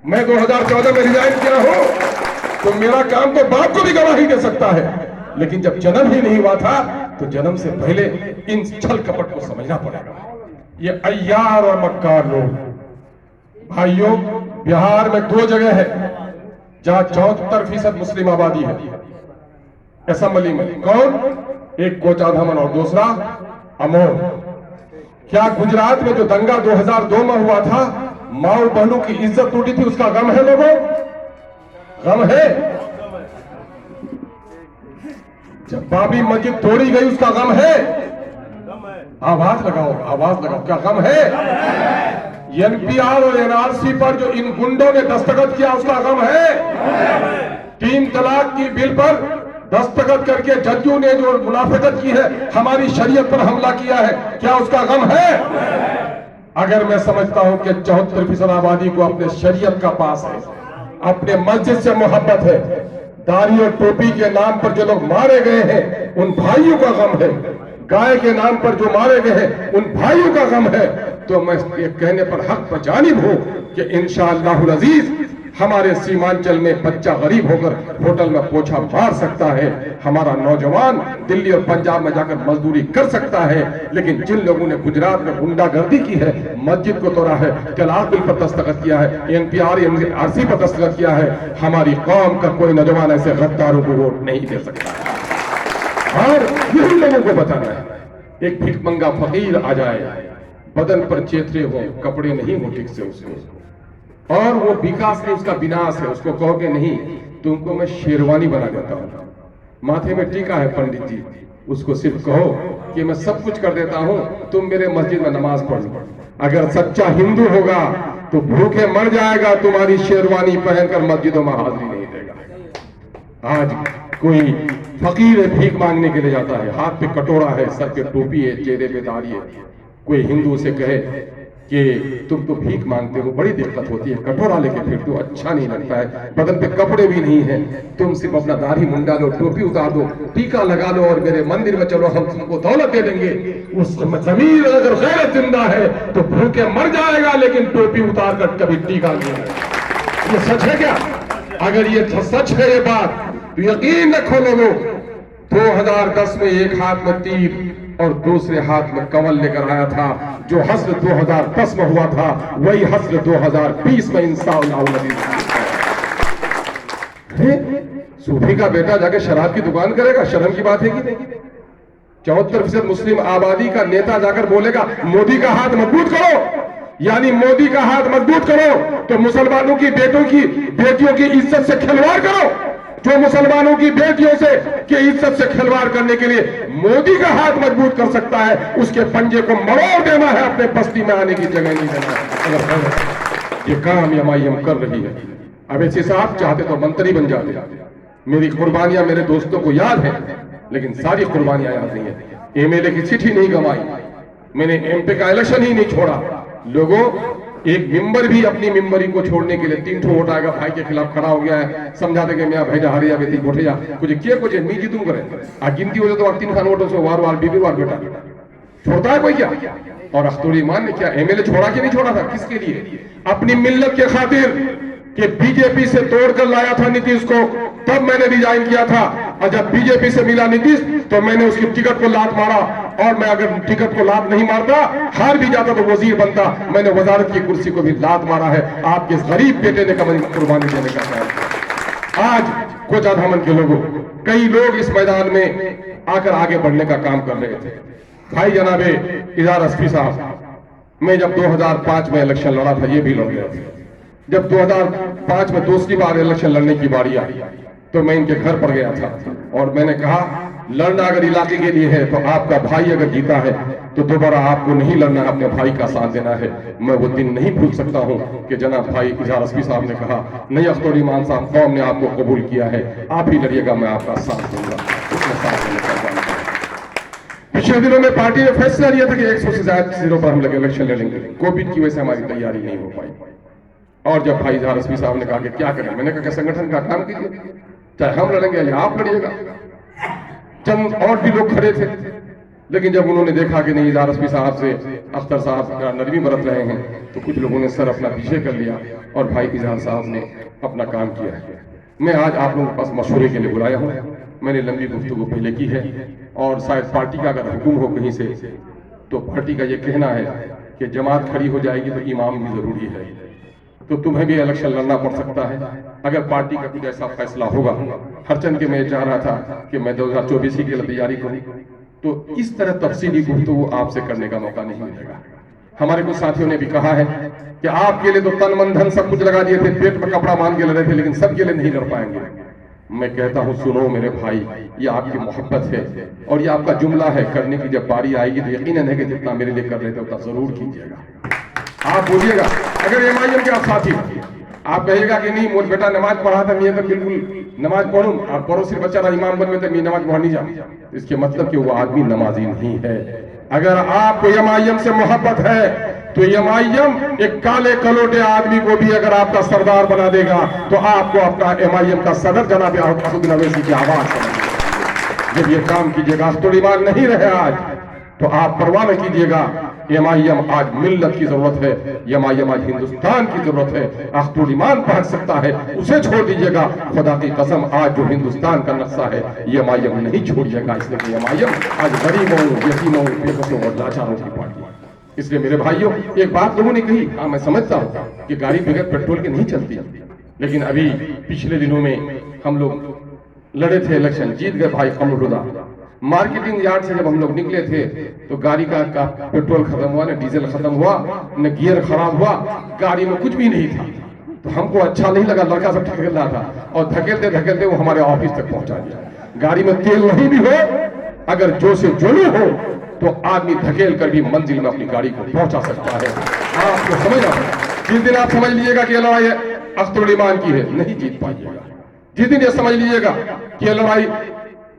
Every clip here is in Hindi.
मैं 2014 में रिजाइन किया हूं तो मेरा काम तो बाप को भी गवाही दे सकता है, लेकिन जब जन्म ही नहीं हुआ था तो जन्म से पहले इन छल कपट को समझना पड़ेगा। ये अय्यार और मक्कार लोग, भाइयों, बिहार में 2 जगह है जहां 74% मुस्लिम आबादी है असेंबली में। कौन? एक कोचाधामन और दूसरा अमोर। क्या गुजरात में जो दंगा 2002 में हुआ था, माओ बहनों की इज्जत टूटी थी, उसका गम है लोगों? गम है? जब बाबरी मस्जिद तोड़ी गई उसका गम है? आवाज लगाओ, आवाज लगाओ, क्या गम है? एनपीआर और एनआरसी पर जो इन गुंडों ने दस्तखत किया उसका गम है? 3 तलाक की बिल पर दस्तखत करके जज्जों ने जो मुनाफिकत की है, हमारी शरीयत पर हमला किया है, क्या उसका गम है? अगर मैं समझता हूं कि 74% आबादी को अपने शरीयत का पास है, अपने मस्जिद से मोहब्बत है, दाढ़ी और टोपी के नाम पर जो लोग मारे गए हैं उन भाइयों का गम है, गाय के नाम पर जो मारे गए हैं उन भाइयों का गम है, तो मैं ये कहने पर हक पर जानिब हूं कि इंशाअल्लाहुल अजीज हमारे सीमांचल में बच्चा गरीब होकर होटल में पोछा मार सकता है, हमारा नौजवान दिल्ली और पंजाब में जाकर मजदूरी कर सकता है, लेकिन जिन लोगों ने गुजरात में गुंडागर्दी की है, मस्जिद को तोड़ा है, तलाक बिल पर दस्तखत किया है, एनपीआर एनआरसी पर दस्तखत किया है, हमारी कौम का कोई नौजवान ऐसे गद्दारों को वोट नहीं दे सकता। और यही लोगों को बताना है, एक भिखमंगा फकीर आ जाए, बदन पर चेथरे हो, कपड़े नहीं हो ठीक से उसको, और वो विकास नहीं उसका विनाश है, उसको कहोगे नहीं तुमको मैं शेरवानी बना देता हूं, माथे में टीका है पंडित जी, उसको सिर्फ कहो कि मैं सब कुछ कर देता हूं, तुम मेरे मस्जिद में नमाज पढ़ लो। अगर सच्चा हिंदू होगा तो भूखे मर जाएगा, तुम्हारी शेरवानी पहनकर मस्जिदों में हाजिरी नहीं देगा। आज कोई फकीर है, भीख मांगने के लिए जाता है, हाथ पे कटोरा है, सर पे टोपी है, चेहरे पे दाढ़ी है, कोई हिंदू से कहे कि तुम तो भीख मांगते हो, बड़ी दिक्कत होती है, कटोरा लेके फिरते हो, अच्छा नहीं लगता है, बदन पे कपड़े भी नहीं है, तुम सिर्फ अपना दाढ़ी मुंडा लो, टोपी उतार दो, टीका लगा लो और मेरे मंदिर में चलो, हम तुमको दौलत दे देंगे। उस जमीन अगर गैरत जिंदा है तो भूखे मर जाएगा, लेकिन टोपी उतार कर कभी टीका नहीं है। ये सच है क्या? अगर ये सच है ये बात तो यकीन रखो लोगों, 2010 में एक हाथ में तीर और दूसरे हाथ में कमल लेकर आया था, जो हस्र 2010 में हुआ था वही हस्र 2020 में इंशाअल्लाह। सूफी का बेटा जाके शराब की दुकान करेगा, शर्म की बात है कि नहीं? 74% मुस्लिम आबादी का नेता जाकर बोलेगा मोदी का हाथ मजबूत करो, यानी मोदी का हाथ मजबूत करो तो मुसलमानों की बेटियों की इज्जत से खिलवाड़ करो। जो मुसलमानों की बेटियों से की इज्जत से खिलवाड़ करने के लिए मोदी का हाथ मजबूत कर सकता है, उसके पंजे को मरोड़ देना है, अपने बस्ती में आने की जगह नहीं देना है। अगर ये काम एमआईएम कर रही है, अवैसी साहब चाहते तो मंत्री बन जाते। मेरी कुर्बानियां मेरे दोस्तों को याद है, लेकिन सारी कुर्बानियां याद नहीं है। एमएलए की चिट्ठी नहीं गंवाई, मैंने एमपी का इलेक्शन ही नहीं छोड़ा। लोगों, एक मेंबर भी अपनी मेंबरी को छोड़ने के लिए 3 वोट आएगा भाई के खिलाफ खड़ा हो गया है, समझाते कि मैं भेजा हरिया बेटी गोठे जा कुछ किए कुछ मी जीतू करे आ गिनती हो जाए तो 3 खान वोटों से वार बीबी वार बेटा छोड़ता है कोई क्या? और अख्तर ईमान ने क्या एमएलए छोड़ा कि नहीं छोड़ा था? किसके लिए? अपनी मिल्लत के खातिर कि बीजेपी से तोड़कर लाया था नीतीश को, तब मैंने रिजाइन किया था, और जब बीजेपी से मिला नीतीश तो मैंने उसकी टिकट को लात मारा, और मैं अगर टिकट को लात नहीं मारता, हार भी जाता तो वजीर बनता, मैंने वजारत की कुर्सी को भी लात मारा है। आपके गरीब बेटे ने कमल कुर्बानी देने का काम। आज कोचाधामन के लोगों, कई लोग इस मैदान में आकर आगे बढ़ने का काम कर रहे थे। भाई जनाबे इजार अस्फी साहब, मैं जब 2005 में इलेक्शन लड़ा था, ये भी लड़ रहे थे। जब 2005 में दूसरी बार इलेक्शन लड़ने की बारी आई तो मैं इनके घर पर गया था और मैंने कहा लड़ना अगर इलाके के लिए है तो आपका भाई अगर जीता है तो दोबारा आपको नहीं लड़ना, अपने भाई का साथ देना है। मैं वो दिन नहीं भूल सकता हूं कि जनाब भाई इजार अस्फी साहब ने कहा नहीं अख्तर ईमान साहब, कौम ने आपको कबूल किया है, आप ही लड़िएगा, मैं आपका साथ दूंगा। पिछले दिनों में पार्टी ने फैसला लिया था कि 100 से ज्यादा सीटों पर हम लोग इलेक्शन लड़ेंगे। कोविड की वजह से हमारी तैयारी नहीं हो पाई, और जब भाई इजार अस्फी साहब ने कहा कि क्या करें, मैंने कहा कि संगठन का काम कीजिए, चाहे हम लड़ेंगे या आप लड़िएगा। चंद और भी लोग खड़े थे, लेकिन जब उन्होंने देखा कि नहीं इजार अस्फी साहब से अख्तर साहब का नरमी बरत रहे हैं तो कुछ लोगों ने सर अपना पीछे कर लिया और भाई इजहार साहब ने अपना काम किया है। मैं आज आप लोगों के पास मशवरे के लिए बुलाया हूँ। मैंने लंबी गुफ्तगू पहले की है और शायद पार्टी का अगर हुक्म हो कहीं से तो पार्टी का ये कहना है कि जमात खड़ी हो जाएगी तो इमाम भी जरूरी है, तो तुम्हें भी इलेक्शन लड़ना पड़ सकता है अगर पार्टी का कुछ ऐसा फैसला होगा। हरचंद के मैं चाह रहा था कि मैं 2024 के लिए तैयारी करूं, तो इस तरह तफसीली गुफ्तगू आपसे करने का मौका नहीं मिलेगा। हमारे कुछ साथियों ने भी कहा है कि आपके लिए तो तन मन धन सब कुछ लगा दिए थे, पेट में कपड़ा मान के लड़े थे, लेकिन सबके लिए नहीं लड़ पाएंगे। मैं कहता हूं सुनो मेरे भाई, ये आपकी मोहब्बत है और ये आपका जुमला है, करने की जब बारी आएगी तो यकीनन है कि जितना मेरे लिए कर रहे थे उतना जरूर कीजिएगा। आप बोलिएगा अगर एमआईएम के आप साथी आप कहिएगा कि नहीं मोर बेटा नमाज पढ़ा था, मैं तो बिल्कुल नमाज पढ़ूं और पड़ोसी बच्चा इमाम बन में तो मैं नमाज पढ़ नहीं जा, इसके मतलब कि वो आदमी नमाजी नहीं है। अगर आपको एमआईएम से मोहब्बत है तो एमआईएम एक काले कलोटे आदमी को भी अगर आपका सरदार बना देगा तो आपको अपना एमआईएम का सदर जनाब असदुद्दीन अवैसी की आवाज समझिएगा। जब ये काम कीजिएगा, अख्तुल ईमान नहीं रहे आज तो आप परवाह न कीजिएगा। एमआईएम आज मिल्लत की जरूरत है, एमआईएम आज हिंदुस्तान की जरूरत है। अख्तुल ईमान पहुंच सकता है, उसे छोड़ दीजिएगा। खुदा की कसम आज जो हिंदुस्तान का नक्शा है एमआईएम नहीं छोड़िएगा, इसलिए कि एमआईएम आज गरीबों, यतीमों, बेबसों और लाचारों की पार्टी है। इसलिए मेरे भाइयों, एक बात लोगों ने कही, हाँ मैं समझता हूँ कि गाड़ी बगैर पेट्रोल के नहीं चलती, लेकिन अभी पिछले दिनों में हम लोग लड़े थे इलेक्शन, जीत गए भाई कमरुदा। मार्केटिंग यार्ड से जब हम लोग निकले थे तो गाड़ी का पेट्रोल खत्म हुआ, न डीजल खत्म हुआ, न गियर खराब हुआ, गाड़ी में कुछ भी नहीं था। तो हमको अच्छा नहीं लगा, लड़का सब धकेल रहा था और धकेलते धकेलते वो हमारे ऑफिस तक पहुंचा दिया। गाड़ी में तेल नहीं भी हो, अगर जो से जोड़े हो तो आदमी धकेल कर भी मंजिल में अपनी गाड़ी को पहुंचा सकता है। आपको समझना है, जिस दिन आप समझ लीजिएगा कि ये लड़ाई अख्तुल ईमान की है, नहीं जीत पाइएगा। जिस दिन ये समझ लीजिएगा कि ये लड़ाई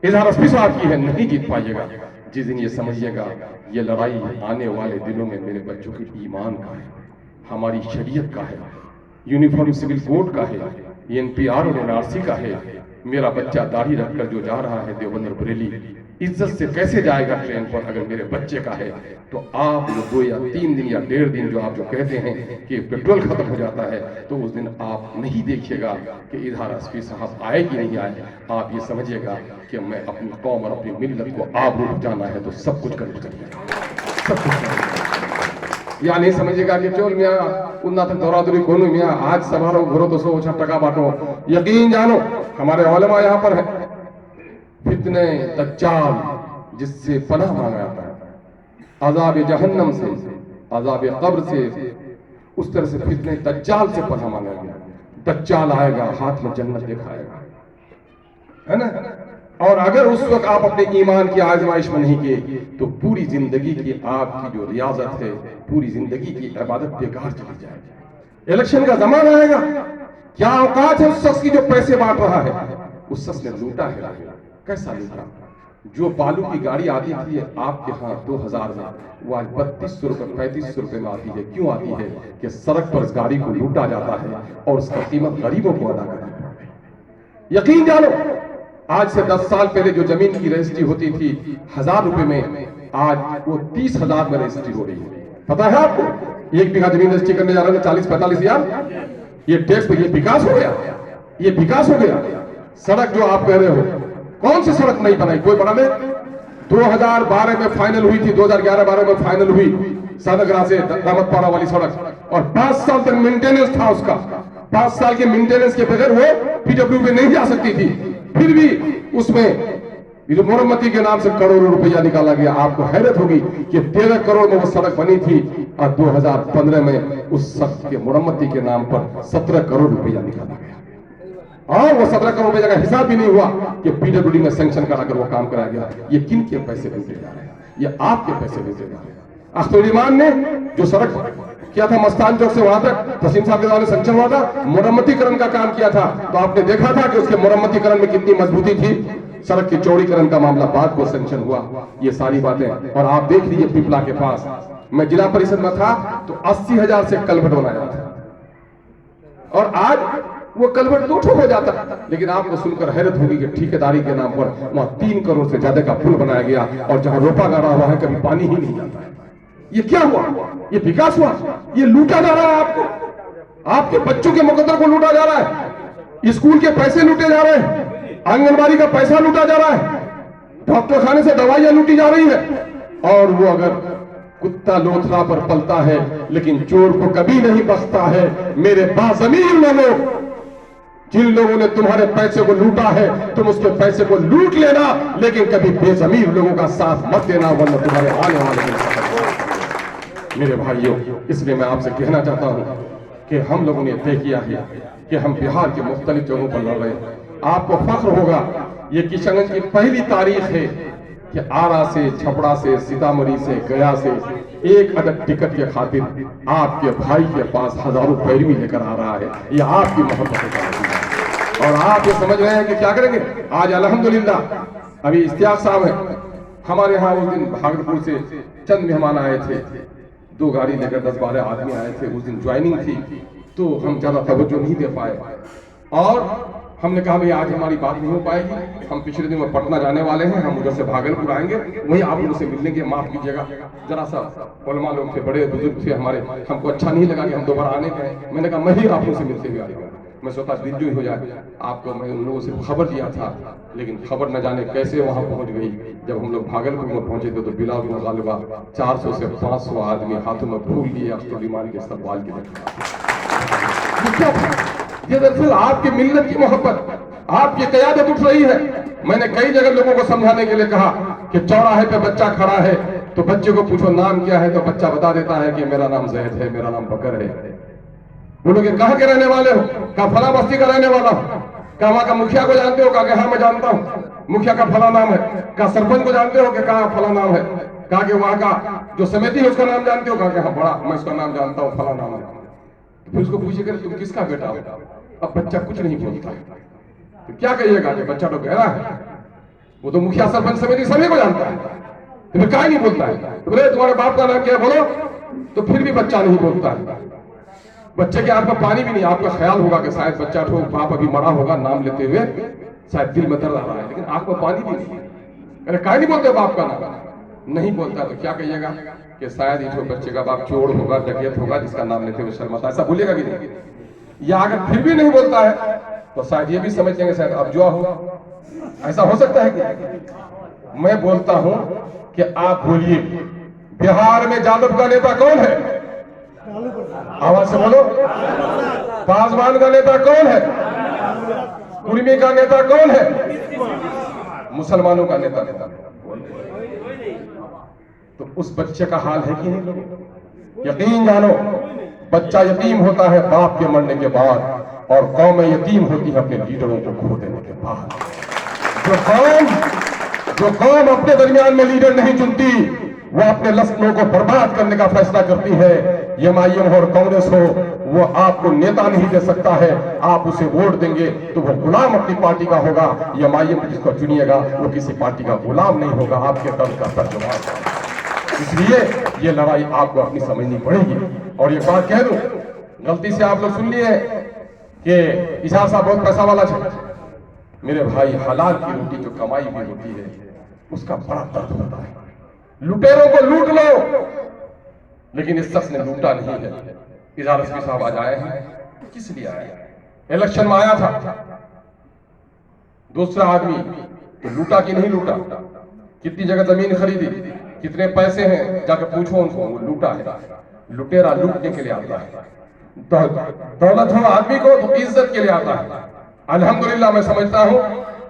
इजहार अस्फी साहब की है, नहीं जीत पाइएगा। जिस दिन ये समझिएगा ये लड़ाई आने वाले दिनों में मेरे बच्चों के ईमान का है, हमारी शरीयत का है, यूनिफॉर्म सिविल कोड का है, एनपीआर और एनआरसी का है। मेरा बच्चा दाढ़ी रखकर जो जा रहा है देवबंद और बरेली, इज्जत से कैसे जाएगा ट्रेन पर अगर मेरे बच्चे का है? तो आप जो 2 या 3 दिन या 1.5 दिन जो आप जो कहते हैं कि पेट्रोल खत्म हो जाता है, तो उस दिन आप नहीं देखिएगा कि इजहार अस्फी साहब आए कि नहीं आए। आप ये समझिएगा कि मैं अपनी कौम और अपनी मिल्लत को आबरू बचाना है तो सब कुछ करना चाहिए, सब कुछ करना। या नहीं समझिएगा कि चोल मियाँ उन्ना तक दौरादौरी कोनो मियाँ आज समारोह घरों तो 100 टका बांटो। यकीन जानो हमारे उलमा यहाँ पर है, फितने दज्जाल जिससे पनाह मांगा जाता है, अजाब जहन्नम से, अजाब कब्र से, उस तरह से फितने दज्जाल से पनाह मांगा गया। दज्जाल आएगा, हाथ में जन्नत दिखाएगा, है ना? और अगर उस वक्त आप अपने ईमान की आजमाइश में नहीं किए तो पूरी जिंदगी की आपकी जो रियाजत है, पूरी जिंदगी की इबादत बेकार चली जाएगी। इलेक्शन का जमाना आएगा, क्या औकात है उस शख्स की जो पैसे बांट रहा है? उस शख्स ने लूटा है। कैसा लूटा? जो बालू की गाड़ी आती थी आपके यहाँ 2000 में, वो आज 3200 रुपए 3500 रुपए में आती है। क्यों आती है? कि सड़क पर इस गाड़ी को लूटा जाता है और उसका कीमत गरीबों को अदा करनी पड़ती है। यकीन जानो, आज से 10 साल पहले जो जमीन की रजिस्ट्री होती थी 1000 रुपए में, आज वो 30,000 में रजिस्ट्री हो रही है। पता है आपको? 1 बीघा जमीन रजिस्ट्री करने जा रहे हैं 40-45 हजार। ये टैक्स पे ये विकास हो गया, ये विकास हो गया। सड़क जो आप कह रहे हो, कौन सी सड़क नहीं बनाई? कोई बना दे। 2012 में फाइनल हुई थी, 2011-12 में फाइनल हुई सानगरा से दामदपाड़ा वाली सड़क, और 5 साल तक मेंटेनेंस था उसका। 5 साल के मेंटेनेंस के बगैर वो पीडब्ल्यू में नहीं जा सकती थी। फिर भी उसमें जो मुरम्मती के नाम से करोड़ों रुपया निकाला गया। आपको हैरत होगी कि 13 करोड़ में वो सड़क बनी थी और 2015 में उस सड़क के मुरम्मती के नाम पर 17 करोड़ रुपया निकाला गया। और वो 17 करोड़ रुपए का हिसाब भी नहीं हुआ कि पीडब्ल्यूडी में सैंक्शन कराकर वो काम कराया गया। ये किन के पैसे लूटे जा रहे हैं? ये आपके पैसे लूटे जा रहे हैं। अख्तुल ईमान ने जो सड़क किया था मस्तान चौक से वहां तक, तसीम साहब के द्वारा सैंक्शन हुआ था, मुरम्मतीकरण का काम किया था, तो आपने देखा था कि उसके मुरम्मतीकरण में कितनी मजबूती थी। सड़क के चौड़ीकरण का मामला बाद को सैंक्शन हुआ। ये सारी बातें, और आप देख लीजिए पिपला के पास, मैं जिला परिषद में था तो 80,000 से कलभट बनाया था, और आज वो कलभट 2 हो जाता। लेकिन आपको सुनकर हैरत होगी कि ठेकेदारी के नाम पर वहां 3 करोड़ से ज्यादा का पुल बनाया गया, और जहां रोपा गाड़ा हुआ है कभी पानी ही नहीं जाता है। ये क्या हुआ? ये विकास हुआ? ये लूटा जा रहा है आपको। आपके बच्चों के मुकद्दर को लूटा जा रहा है, स्कूल के पैसे लूटे जा रहे हैं, आंगनबाड़ी का पैसा लूटा जा रहा है, डॉक्टर खाने से दवाइयां लूटी जा रही है। और वो अगर कुत्ता लोथरा पर पलता है लेकिन चोर को कभी नहीं बख्शता है। मेरे बाज़मीर लोगों, जिन लोगों ने तुम्हारे पैसे को लूटा है तुम उसके पैसे को लूट लेना, लेकिन कभी बेजमीर लोगों का साथ मत देना, वरना तुम्हारे आने वाले दिन। मेरे भाइयों, इसलिए मैं आपसे कहना चाहता हूं कि हम लोगों ने तय किया है कि हम बिहार के मुख्तलिफ जगहों पर लड़ रहे हैं। आपको फख्र होगा, ये किशनगंज की पहली तारीख है कि आरा से, छपड़ा से, सीतामढ़ी से, गया से एक अदद टिकट के खातिर आपके भाई के पास हजारों पैरवी लेकर आ रहा है। ये आपकी मोहब्बत है और आप ये समझ रहे हैं कि क्या करेंगे। आज अल्हम्दुलिल्लाह अभी इश्तियाक साहब है हमारे यहाँ, उस दिन भागलपुर से चंद मेहमान आए थे, 2 गाड़ी लेकर 10-12 आदमी आए थे। उस दिन ज्वाइनिंग थी तो हम ज्यादा तवज्जो नहीं दे पाए और हमने कहा भाई आज हमारी बात नहीं हो पाएगी, हम पिछले दिन में पटना जाने वाले हैं, हम उधर से भागलपुर आएंगे, वहीं आप लोगों से मिलने के, माफ कीजिएगा जरा सा उलमा लोग थे, बड़े बुजुर्ग थे हमारे, हमको अच्छा नहीं लगा कि हम दोबारा आने गए। मैंने कहा मैं ही आप लोगों से मिलते हुए आएगा, मैं सोचा दिल जो ही हो जाए। आपको मैं उन लोगों से खबर दिया था, लेकिन खबर न जाने कैसे वहां पहुंच गई। जब हम लोग भागलपुर में पहुंचे थे तो बिला गालिबा 400 से 500 आदमी हाथों में फूल लिए अख्तर ईमान के इस्तकबाल के लिए। ये दरअसल आपकी मिल्लत की मोहब्बत, आपकी क़यादत उठ रही है। मैंने कई जगह लोगों को समझाने के लिए कहा कि चौराहे पे बच्चा खड़ा है तो बच्चे को पूछो नाम क्या है, तो बच्चा बता देता है कि मेरा नाम जैद है, मेरा नाम बकर है। बोलोगे कहाँ के रहने वाले हो, कहा फला बस्ती का रहने वाला हूं। कहा वहां का मुखिया को जानते हो, कहा हाँ मैं जानता हूँ, मुखिया का फला नाम है। कहा सरपंच को जानते हो, कहा फला नाम है। कहा कि वहां का जो समिति है उसका नाम जानते हो, कहा हाँ बड़ा मैं उसका नाम जानता हूँ, फला नाम है। फिर उसको पूछिएगा तुम किसका बेटा हो। अब बच्चा कुछ नहीं बोलता है तो क्या कहिएगा कि बच्चा तो गहरा है, वो तो मुखिया सरपंच समिति सभी को जानता है, तो फिर क्या नहीं बोलता है। तो बोले तुम्हारे बाप का नाम क्या बोलो, तो फिर भी बच्चा नहीं बोलता है। बच्चे के हाथ में पानी भी नहीं, आपका ख्याल होगा कि शायद बच्चा ठो बाप अभी मरा होगा, नाम लेते हुए शायद दिल में दर्द आ रहा है, लेकिन आंख में पानी भी नहीं। अरे क्या नहीं बोलते बाप का नाम, नहीं बोलता तो क्या कहिएगा कि शायद ये बच्चे का बाप चोर होगा, डकैत होगा, जिसका नाम लेते हुए शर्माता, ऐसा बोलेगा कि नहीं। या अगर फिर भी नहीं बोलता है तो शायद ये भी समझ लेंगे शायद अब जुआ हुआ, ऐसा हो सकता है कि। मैं बोलता हूं कि आप बोलिए बिहार में जादव का नेता कौन है, आवाज से बोलो। पासवान का नेता कौन है, कुर्मी का नेता कौन है, मुसलमानों का नेता तो उस बच्चे का हाल है कि नहीं। यकीन जानो बच्चा यतीम होता है बाप के मरने के बाद, और कौम यतीम होती है अपने लीडरों को खो देने के बाद। जो कौम अपने दरमियान में लीडर नहीं चुनती वो अपने लश्करों को बर्बाद करने का फैसला करती है। एमआईएम हो और कांग्रेस हो, वो आपको नेता नहीं दे सकता है। आप उसे वोट देंगे तो वो गुलाम अपनी पार्टी का होगा। एमआईएम जिसको चुनिएगा वो किसी पार्टी का गुलाम नहीं होगा, आपके दल का तर्जुमान। इसलिए ये लड़ाई आपको अपनी समझनी पड़ेगी। और ये बात कह दूं, गलती से आप लोग सुन लिए कि इशार साहब बहुत पैसा वाला है। मेरे भाई हलाल की रोटी जो कमाई हुई होती है उसका बड़ा दर्द होता है। लुटेरों को लूट लो, लेकिन इस शख्स ने लूटा नहीं है। इजहार एसपी साहब आज आए हैं, किस लिए आए हैं? इलेक्शन में आया था, दूसरा आदमी तो लूटा कि नहीं लूटा, कितनी जगह जमीन खरीदी, कितने पैसे हैं जाकर पूछो उनको, वो लूटा है। लुटेरा लूटने के लिए आता है, दौलत हो आदमी को तो इज्जत के लिए आता है। अल्हम्दुलिल्लाह मैं समझता हूं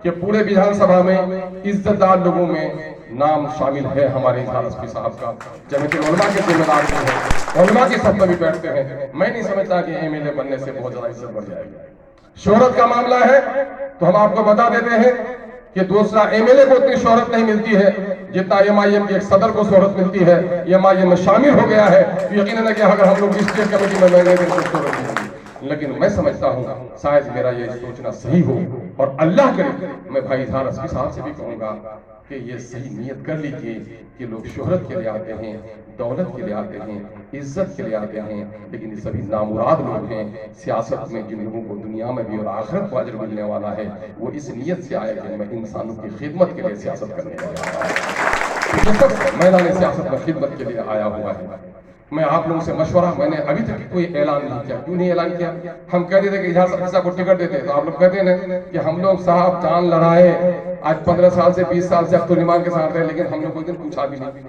कि पूरे विधानसभा में इज्जतदार लोगों में नाम शामिल है हमारे इजहार एसपी साहब का, जमीयत उलमा के जिम्मेदार भी है, उलमा की सब में भी बैठते हैं। मैं नहीं समझता कि एमएलए बनने से बहुत ज्यादा इज्जत बढ़ जाएगी। शोहरत का मामला है तो हम आपको बता देते हैं कि दूसरा एमएलए को उतनी शोहरत नहीं मिलती है जितना एमआईएम के एक सदर को शोहरत मिलती है। एमआईएम में शामिल हो गया है तो यकीनन है कि अगर हम लोग स्टेट कमेटी में गए तो शोहरत मिलेगी। लेकिन मैं समझता हूं शायद मेरा ये सोचना सही हो, और अल्लाह करे मैं भाई इजहार एसपी साहब से भी कहूंगा कि ये सही नियत कर लीजिए कि लोग शोहरत के लिए आते हैं, दौलत के लिए आते हैं, इज्जत के लिए आते हैं, लेकिन ये सभी नामुराद लोग हैं। सियासत में जिन लोगों को दुनिया में भी और आखिरत को अजर मिलने वाला है वो इस नियत से आए कि मैं इंसानों की खिदमत के लिए सियासत करने वाला हूं। मैदान सियासत में खिदमत के लिए आया हुआ है। मैं आप लोगों से मशवरा, मैंने अभी तक कोई ऐलान नहीं किया। क्यों नहीं ऐलान किया? हम कहते थे कि इजहार साहब को टिकट देते, तो आप लोग कहते हैं कि हम लोग साहब जान लड़ाए, आज 15 साल से 20 साल से अब्दुल रहमान के साथ रहे, लेकिन हम लोग कोई दिन पूछा भी नहीं,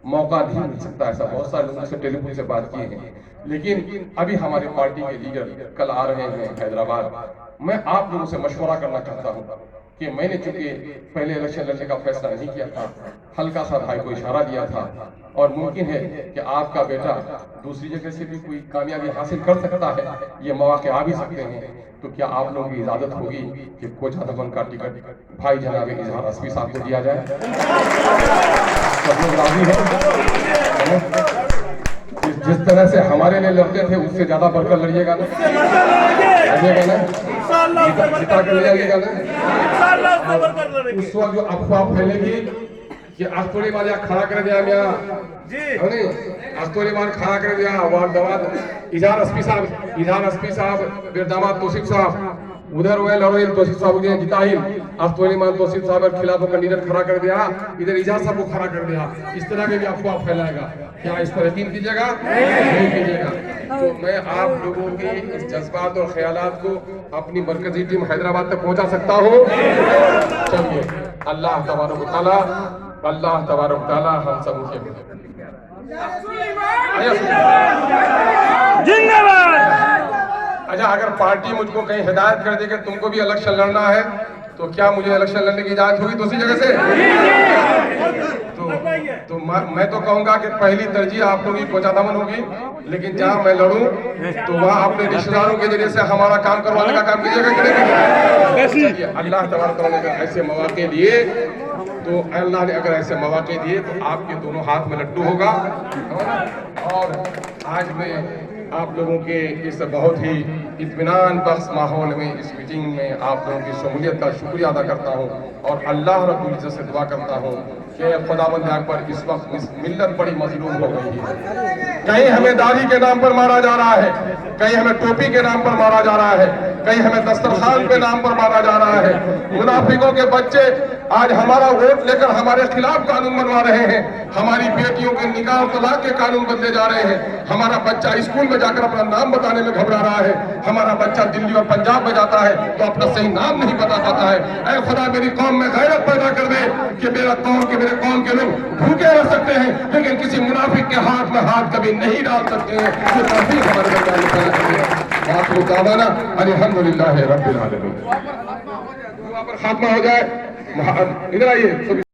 मौका नहीं मिल सकता। ऐसा बहुत सारे लोगों से टेलीफोन से बात किए हैं, लेकिन अभी हमारी पार्टी के लीडर कल आ रहे हैं हैदराबाद। मैं आप लोगों से मशवरा करना चाहता हूँ कि मैंने चूंकि पहले इलेक्शन लड़ने का फैसला नहीं किया था, हल्का सा भाई को इशारा दिया था, और मुमकिन है कि आपका बेटा दूसरी जगह से भी कोई कामयाबी हासिल कर सकता है, ये मौके आ भी सकते हैं। तो क्या आप लोगों की इजाजत होगी कि कोचाधवन का टिकट भाई जनाब इजहार अस्फी साहब को दिया जाए? सब लोग राजी हैं? जिस तरह से हमारे लिए लड़ते थे उससे ज्यादा बढ़कर लड़िएगा ना? जिता कर ले जाइएगा ना? उस वक्त जो अफवाह फैलेगी कि अस्तोरी मार खड़ा कर दिया मियाँ जी, अस्तोरी मार खड़ा कर दिया वारदात, इजहार अस्फी साहब बिरदामाद तौसीफ साहब उधर हुए लड़ोइल तौसीफ साहब ने जिताहिल अस्तोरी मार तौसीफ साहब के खिलाफ कैंडिडेट खड़ा कर दिया, इधर इजहार साहब को खड़ा कर दिया। इस तरह के भी अफवाह फैलाएगा, क्या इस पर यकीन कीजिएगा? नहीं कीजिएगा। तो मैं आप लोगों के इस जज्बात और ख्यालात को अपनी मरकजी टीम हैदराबाद तक पहुंचा सकता हूँ। चलिए, अल्लाह तबारक तआला हम सब के अच्छा, अगर पार्टी मुझको कहीं हिदायत कर दे कि तुमको भी इलेक्शन लड़ना है, तो क्या मुझे इलेक्शन लड़ने की इजाजत होगी दूसरी जगह से? तो मैं तो कहूंगा कि पहली तरजीह आप लोगों की कोचाधवन होगी, लेकिन जहां मैं लड़ूं तो वहां अपने रिश्तेदारों के जरिए से हमारा काम करवाने का काम कीजिएगा कि नहीं? अल्लाह तबारक व तआला ने ऐसे मौके दिए, तो अल्लाह ने अगर ऐसे मौके दिए तो आपके दोनों हाथ में लड्डू होगा। और आज मैं आप लोगों के इस बहुत ही इत्मीनान बख्श माहौल में इस मीटिंग में आप लोगों की शमूलियत का शुक्रिया अदा करता हूँ, और अल्लाह रब्बुल इज्जत से दुआ करता हूँ कि खुदावंद अकबर इस वक्त इस मिल्लत बड़ी मजलूम हो गई है। कहीं हमें दाढ़ी के नाम पर मारा जा रहा है, कहीं हमें टोपी के नाम पर मारा जा रहा है, कहीं हमें दस्तरखान के नाम पर मारा जा रहा है। मुनाफिकों के बच्चे आज हमारा वोट लेकर हमारे खिलाफ कानून बनवा रहे हैं, हमारी बेटियों के निकाह और तलाक के कानून बदले जा रहे हैं, हमारा बच्चा स्कूल में जाकर अपना नाम बताने में घबरा रहा है, हमारा बच्चा दिल्ली और पंजाब में जाता है तो अपना सही नाम नहीं बता पाता है। ऐ खुदा मेरी कौम में गैरत पैदा कर दे कि मेरे कौम के लोग भूखे रह सकते हैं, लेकिन किसी मुनाफिक के हाथ में हाथ कभी नहीं डाल सकते हैं। अल्हम्दुलिल्लाह रब्बिल आलमीन। खात्मा हो जाए, इधर आइए।